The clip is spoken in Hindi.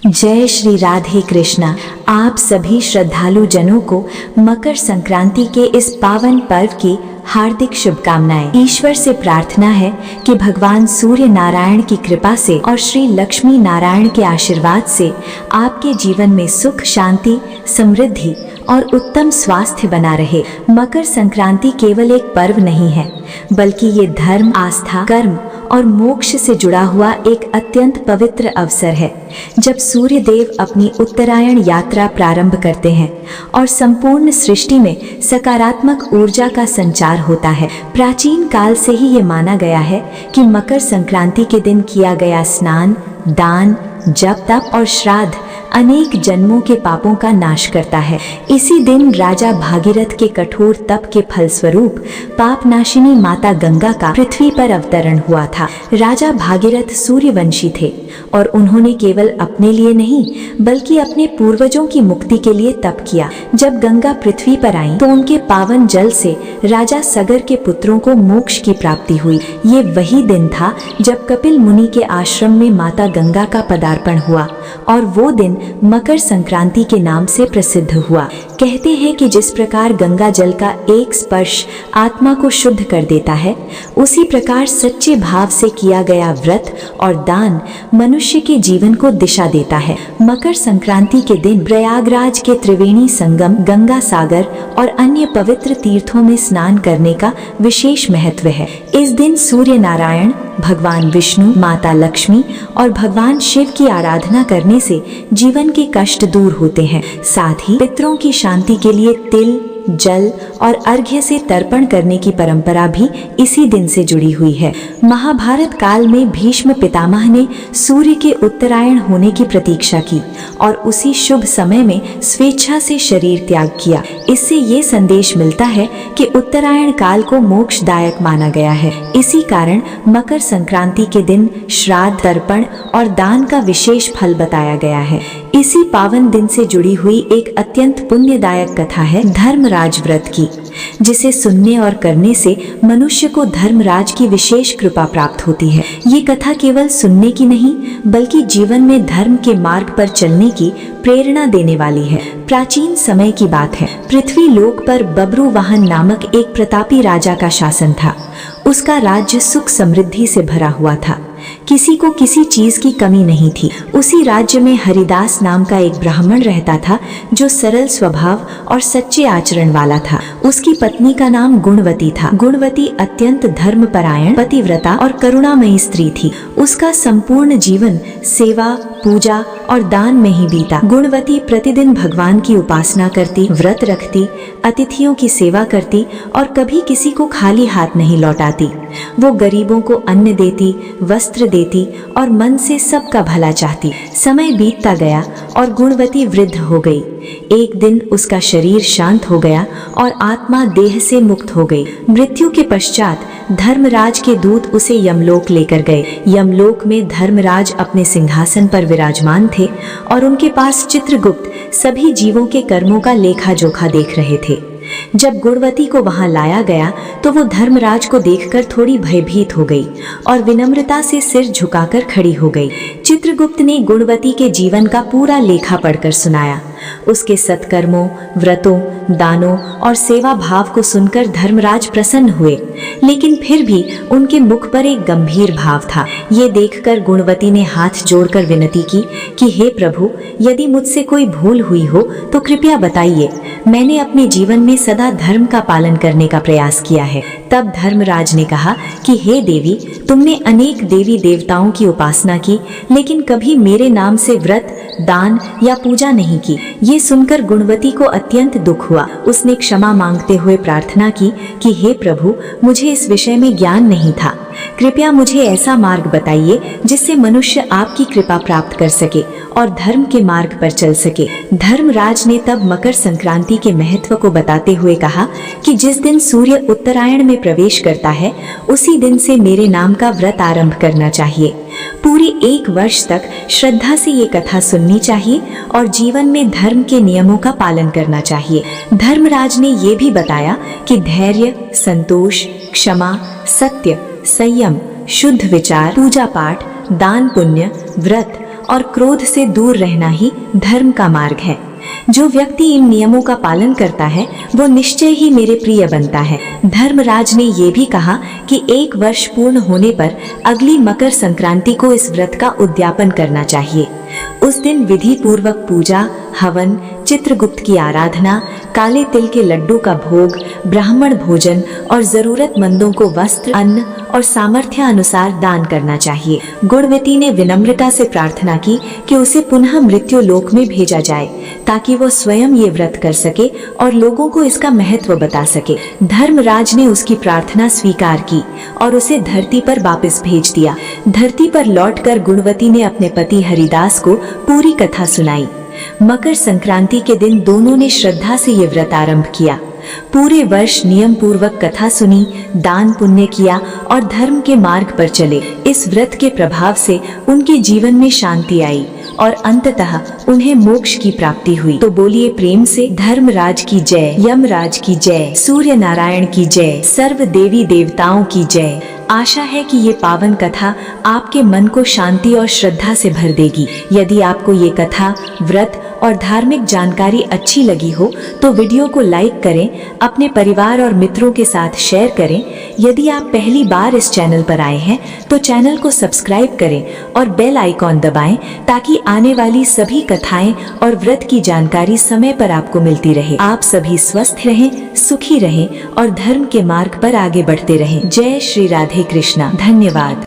जय श्री राधे कृष्णा। आप सभी श्रद्धालु जनों को मकर संक्रांति के इस पावन पर्व की हार्दिक शुभकामनाएं। ईश्वर से प्रार्थना है कि भगवान सूर्य नारायण की कृपा से और श्री लक्ष्मी नारायण के आशीर्वाद से आपके जीवन में सुख, शांति, समृद्धि और उत्तम स्वास्थ्य बना रहे। मकर संक्रांति केवल एक पर्व नहीं है, बल्कि ये धर्म, आस्था, कर्म और मोक्ष से जुड़ा हुआ एक अत्यंत पवित्र अवसर है, जब सूर्य देव अपनी उत्तरायण यात्रा प्रारंभ करते हैं और संपूर्ण सृष्टि में सकारात्मक ऊर्जा का संचार होता है। प्राचीन काल से ही ये माना गया है कि मकर संक्रांति के दिन किया गया स्नान, दान, जप, तप और श्राद्ध अनेक जन्मों के पापों का नाश करता है। इसी दिन राजा भागीरथ के कठोर तप के फलस्वरूप पापनाशिनी माता गंगा का पृथ्वी पर अवतरण हुआ था। राजा भागीरथ सूर्यवंशी थे और उन्होंने केवल अपने लिए नहीं, बल्कि अपने पूर्वजों की मुक्ति के लिए तप किया। जब गंगा पृथ्वी पर आई तो उनके पावन जल से राजा सगर के पुत्रों को मोक्ष की प्राप्ति हुई। ये वही दिन था जब कपिल मुनि के आश्रम में माता गंगा का पदार्पण हुआ और वो दिन मकर संक्रांति के नाम से प्रसिद्ध हुआ। कहते हैं कि जिस प्रकार गंगा जल का एक स्पर्श आत्मा को शुद्ध कर देता है, उसी प्रकार सच्चे भाव से किया गया व्रत और दान मनुष्य के जीवन को दिशा देता है। मकर संक्रांति के दिन प्रयागराज के त्रिवेणी संगम, गंगा सागर और अन्य पवित्र तीर्थों में स्नान करने का विशेष महत्व है। इस दिन सूर्य नारायण, भगवान विष्णु, माता लक्ष्मी और भगवान शिव की आराधना करने से जीवन के कष्ट दूर होते हैं। साथ ही पितरों की शांति के लिए तिल, जल और अर्घ्य से तर्पण करने की परंपरा भी इसी दिन से जुड़ी हुई है। महाभारत काल में भीष्म पितामह ने सूर्य के उत्तरायण होने की प्रतीक्षा की और उसी शुभ समय में स्वेच्छा से शरीर त्याग किया। इससे ये संदेश मिलता है कि उत्तरायण काल को मोक्षदायक माना गया है। इसी कारण मकर संक्रांति के दिन श्राद्ध, तर्पण और दान का विशेष फल बताया गया है। इसी पावन दिन से जुड़ी हुई एक अत्यंत पुण्यदायक कथा है धर्मराज व्रत की, जिसे सुनने और करने से मनुष्य को धर्मराज की विशेष कृपा प्राप्त होती है। ये कथा केवल सुनने की नहीं, बल्कि जीवन में धर्म के मार्ग पर चलने की प्रेरणा देने वाली है। प्राचीन समय की बात है। पृथ्वी लोक पर बब्रुवाहन नामक एक प्रतापी राजा का शासन था। उसका राज्य सुख समृद्धि से भरा हुआ था। किसी को किसी चीज की कमी नहीं थी। उसी राज्य में हरिदास नाम का एक ब्राह्मण रहता था, जो सरल स्वभाव और सच्चे आचरण वाला था। उसकी पत्नी का नाम गुणवती था। गुणवती अत्यंत धर्मपरायण, पतिव्रता और करुणामयी स्त्री थी। उसका संपूर्ण जीवन सेवा, पूजा और दान में ही बीता। गुणवती प्रतिदिन भगवान की उपासना करती, व्रत रखती, अतिथियों की सेवा करती और कभी किसी को खाली हाथ नहीं लौटाती। वो गरीबों को अन्न देती, वस्त्र देती और मन से सबका भला चाहती। समय बीतता गया और गुणवती वृद्ध हो गई। एक दिन उसका शरीर शांत हो गया और आत्मा देह से मुक्त हो गई। मृत्यु के पश्चात धर्मराज के दूत उसे यमलोक लेकर गए। यमलोक में धर्मराज अपने सिंहासन पर विराजमान थे और उनके पास चित्रगुप्त सभी जीवों के कर्मों का लेखा जोखा देख रहे थे। जब गुणवती को वहां लाया गया तो वो धर्मराज को देखकर थोड़ी भयभीत हो गई और विनम्रता से सिर झुकाकर खड़ी हो गई। चित्रगुप्त ने गुणवती के जीवन का पूरा लेखा पढ़कर सुनाया। उसके सत्कर्मों, व्रतों, दानों और सेवा भाव को सुनकर धर्मराज प्रसन्न हुए, लेकिन फिर भी उनके मुख पर एक गंभीर भाव था। ये देखकर गुणवती ने हाथ जोड़कर विनती की कि हे प्रभु, यदि मुझसे कोई भूल हुई हो तो कृपया बताइए। मैंने अपने जीवन में सदा धर्म का पालन करने का प्रयास किया है। तब धर्मराज ने कहा कि हे देवी, तुमने अनेक देवी देवताओं की उपासना की, लेकिन कभी मेरे नाम से व्रत, दान या पूजा नहीं की। ये सुनकर गुणवती को अत्यंत दुख हुआ। उसने क्षमा मांगते हुए प्रार्थना की कि हे प्रभु, मुझे इस विषय में ज्ञान नहीं था। कृपया मुझे ऐसा मार्ग बताइए जिससे मनुष्य आपकी कृपा प्राप्त कर सके और धर्म के मार्ग पर चल सके। धर्मराज ने तब मकर संक्रांति के महत्व को बताते हुए कहा कि जिस दिन सूर्य उत्तरायण में प्रवेश करता है, उसी दिन से मेरे नाम का व्रत आरंभ करना चाहिए। पूरी 1 वर्ष तक श्रद्धा से ये कथा सुननी चाहिए और जीवन में धर्म के नियमों का पालन करना चाहिए। धर्मराज ने ये भी बताया कि धैर्य, संतोष, क्षमा, सत्य, संयम, शुद्ध विचार, पूजा पाठ, दान पुण्य, व्रत और क्रोध से दूर रहना ही धर्म का मार्ग है। जो व्यक्ति इन नियमों का पालन करता है वो निश्चय ही मेरे प्रिय बनता है। धर्मराज ने ये भी कहा कि 1 वर्ष पूर्ण होने पर अगली मकर संक्रांति को इस व्रत का उद्यापन करना चाहिए। उस दिन विधि पूर्वक पूजा, हवन, चित्रगुप्त की आराधना, काले तिल के लड्डू का भोग, ब्राह्मण भोजन और जरूरतमंदों को वस्त्र, अन्न और सामर्थ्य अनुसार दान करना चाहिए। गुणवती ने विनम्रता से प्रार्थना की कि उसे पुनः मृत्यु लोक में भेजा जाए ताकि वो स्वयं ये व्रत कर सके और लोगों को इसका महत्व बता सके। धर्मराज ने उसकी प्रार्थना स्वीकार की और उसे धरती पर वापस भेज दिया। धरती पर लौटकर गुणवती ने अपने पति हरिदास को पूरी कथा सुनाई। मकर संक्रांति के दिन दोनों ने श्रद्धा से ये व्रत आरंभ किया। पूरे वर्ष नियम पूर्वक कथा सुनी, दान पुण्य किया और धर्म के मार्ग पर चले। इस व्रत के प्रभाव से उनके जीवन में शांति आई और अंततः उन्हें मोक्ष की प्राप्ति हुई। तो बोलिए प्रेम से धर्मराज की जय, यमराज की जय, सूर्य नारायण की जय, सर्व देवी देवताओं की जय। आशा है कि ये पावन कथा आपके मन को शांति और श्रद्धा से भर देगी। यदि आपको ये कथा, व्रत और धार्मिक जानकारी अच्छी लगी हो तो वीडियो को लाइक करें, अपने परिवार और मित्रों के साथ शेयर करें। यदि आप पहली बार इस चैनल पर आए हैं तो चैनल को सब्सक्राइब करें और बेल आइकॉन दबाएं ताकि आने वाली सभी कथाएं और व्रत की जानकारी समय पर आपको मिलती रहे। आप सभी स्वस्थ रहें, सुखी रहें और धर्म के मार्ग पर आगे बढ़ते रहें। जय श्री राधे कृष्णा। धन्यवाद।